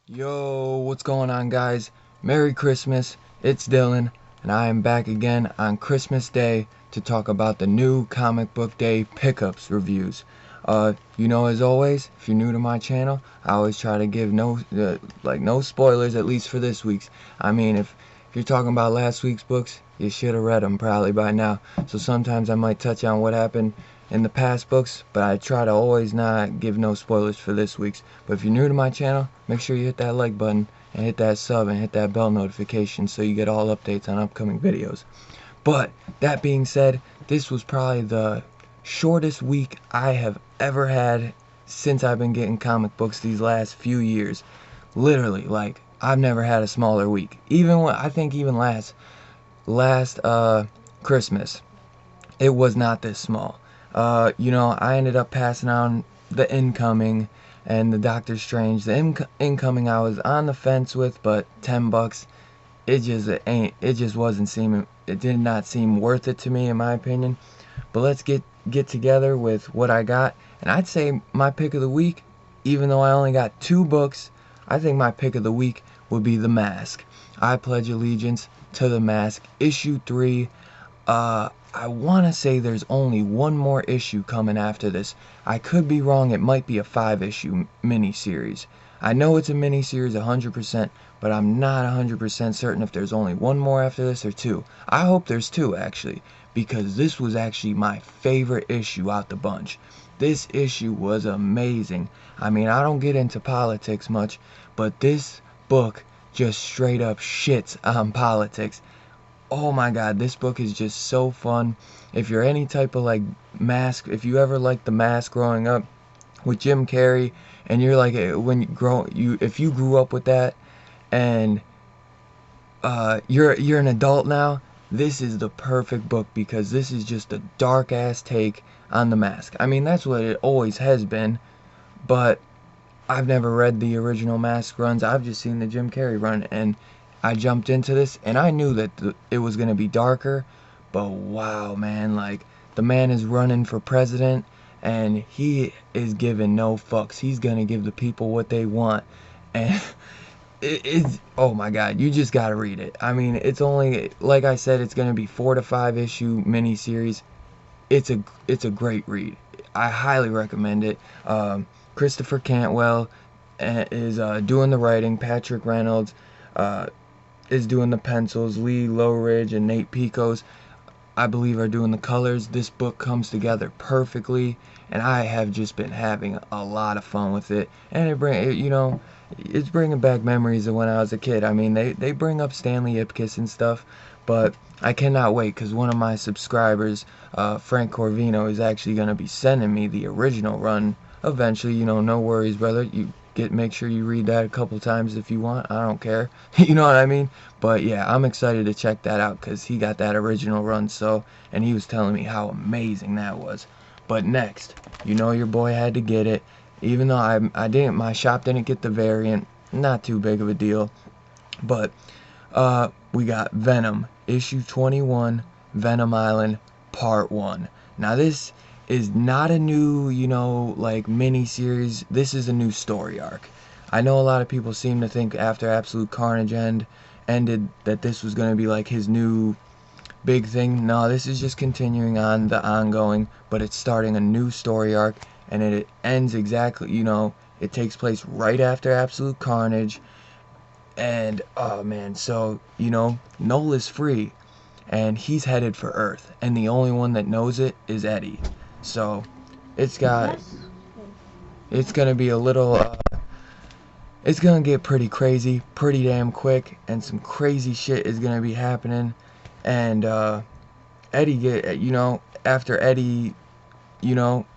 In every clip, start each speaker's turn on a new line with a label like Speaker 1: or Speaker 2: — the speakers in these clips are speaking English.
Speaker 1: Yo, what's going on, guys? Merry Christmas. It's Dylan, and I am back again on Christmas Day to talk about the new Comic Book Day pickups reviews. As always, if you're new to my channel, I always try to give no spoilers, at least for this week's. I mean, if you're talking about last week's books, you should have read them probably by now. So sometimes I might touch on what happened in the past books, but I try to always not give no spoilers for this week's. But if you're new to my channel, make sure you hit that like button and hit that sub and hit that bell notification so you get all updates on upcoming videos. But that being said, this was probably the shortest week I have ever had since I've been getting comic books these last few years. Literally, like, I've never had a smaller week. Even when I think even last Christmas, it was not this small. I ended up passing on the Incoming and the Doctor Strange. The Incoming I was on the fence with, but $10, it just wasn't seeming, it did not seem worth it to me, in my opinion. But let's get together with what I got, and I'd say my pick of the week, even though I only got 2 books, I think my pick of the week would be The Mask. I pledge allegiance to The Mask, issue 3. I want to say there's only one more issue coming after this. I could be wrong. It might be a 5-issue miniseries. I know it's a miniseries 100%, but I'm not 100% certain if there's only one more after this or 2. I hope there's 2, actually, because this was actually my favorite issue out the bunch. This issue was amazing. I mean, I don't get into politics much, but this book just straight up shits on politics. Oh my god, this book is just so fun. If you're any type of like Mask, if you ever liked The Mask growing up with Jim Carrey, and you're like if you grew up with that, and you're an adult now, this is the perfect book, because this is just a dark ass take on The Mask. I mean, that's what it always has been, but I've never read the original Mask runs. I've just seen the Jim Carrey run, and I jumped into this, and I knew that it was going to be darker, but wow, man, like, the man is running for president, and he is giving no fucks. He's going to give the people what they want, and it's, oh my god, you just got to read it. I mean, it's only, like I said, it's going to be 4 to 5 issue miniseries. It's a great read. I highly recommend it. Christopher Cantwell is doing the writing. Patrick Reynolds is doing the pencils. Lee Lowridge and Nate Picos, I believe, are doing the colors. This book comes together perfectly, and I have just been having a lot of fun with it. And it's bringing back memories of when I was a kid. I mean, they bring up Stanley Ipkiss and stuff, but I cannot wait, because one of my subscribers, Frank Corvino, is actually going to be sending me the original run eventually. No worries, brother. Make sure you read that a couple times if you want. I don't care. You know what I mean? But yeah, I'm excited to check that out, because he got that original run, and he was telling me how amazing that was. But next, your boy had to get it. Even though my shop didn't get the variant, not too big of a deal. But we got Venom, issue 21, Venom Island, part 1. Now this is not a new, like, mini-series. This is a new story arc. I know a lot of people seem to think after Absolute Carnage ended that this was going to be like his new big thing. No, this is just continuing on the ongoing, but it's starting a new story arc, and it ends exactly, it takes place right after Absolute Carnage. And oh man, so Noel is free, and he's headed for Earth, and the only one that knows it is Eddie. So it's gonna be a little it's gonna get pretty crazy pretty damn quick, and some crazy shit is gonna be happening. And after Eddie,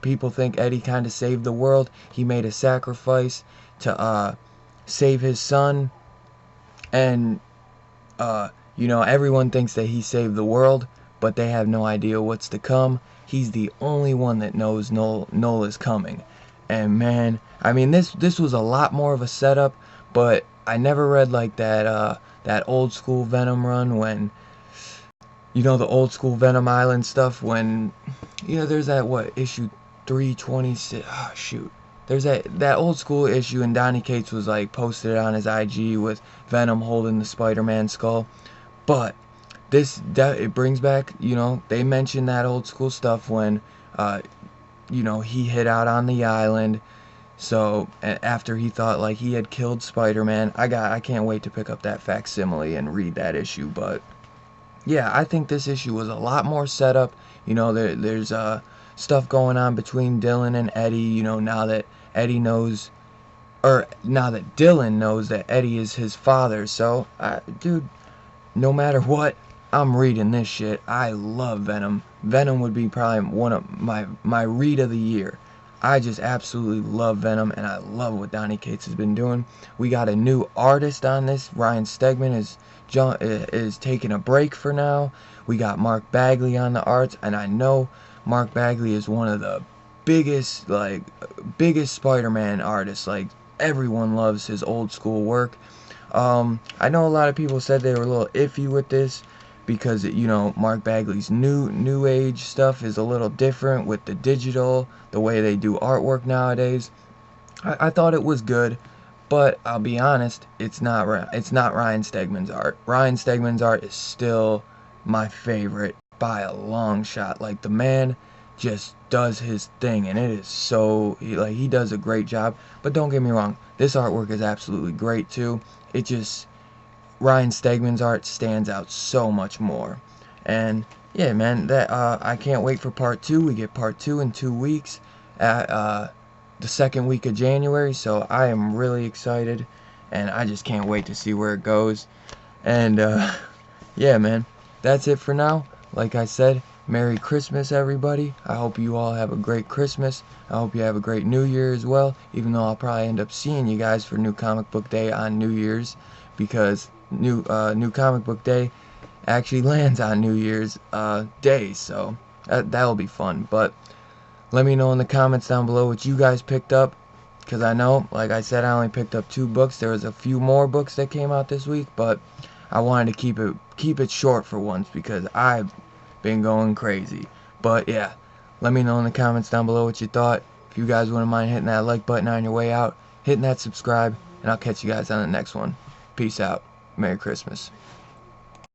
Speaker 1: people think Eddie kind of saved the world. He made a sacrifice to save his son, and everyone thinks that he saved the world, but they have no idea what's to come. He's the only one that knows Noel is coming. And man, I mean, this was a lot more of a setup, but I never read like that old school Venom run, when the old school Venom Island stuff, when there's that, what, issue 326, oh shoot, there's that old school issue, and Donny Cates was like posted it on his IG with Venom holding the Spider-Man skull. But it brings back, they mentioned that old school stuff when he hid out on the island. So after he thought like he had killed Spider-Man, I can't wait to pick up that facsimile and read that issue. But yeah, I think this issue was a lot more setup. There's stuff going on between Dylan and Eddie. Now that Eddie knows, or now that Dylan knows that Eddie is his father. So, dude, no matter what, I'm reading this shit. I love Venom. Venom would be probably one of my read of the year. I just absolutely love Venom, and I love what Donny Cates has been doing. We got a new artist on this. Ryan Stegman is taking a break for now. We got Mark Bagley on the arts, and I know Mark Bagley is one of the biggest Spider-Man artists. Like, everyone loves his old school work. I know a lot of people said they were a little iffy with this because Mark Bagley's new age stuff is a little different with the digital, the way they do artwork nowadays. I thought it was good, but I'll be honest, it's not Ryan Stegman's art. Ryan Stegman's art is still my favorite by a long shot. Like, the man just does his thing, and it is so he does a great job. But don't get me wrong, this artwork is absolutely great too. It just, Ryan Stegman's art stands out so much more. And yeah, man, that I can't wait for part 2. We get part 2 in 2 weeks at the second week of January, so I am really excited, and I just can't wait to see where it goes. And yeah, man, that's it for now. Like I said, Merry Christmas, everybody. I hope you all have a great Christmas. I hope you have a great New Year as well, even though I'll probably end up seeing you guys for New Comic Book Day on New Year's, because New Comic Book Day actually lands on New Year's Day, so that'll be fun. But let me know in the comments down below what you guys picked up, because I know, like I said, I only picked up 2 books. There was a few more books that came out this week, but I wanted to keep it short for once because I've been going crazy. But yeah, let me know in the comments down below what you thought. If you guys wouldn't mind hitting that like button on your way out, hitting that subscribe, and I'll catch you guys on the next one. Peace out. Merry Christmas.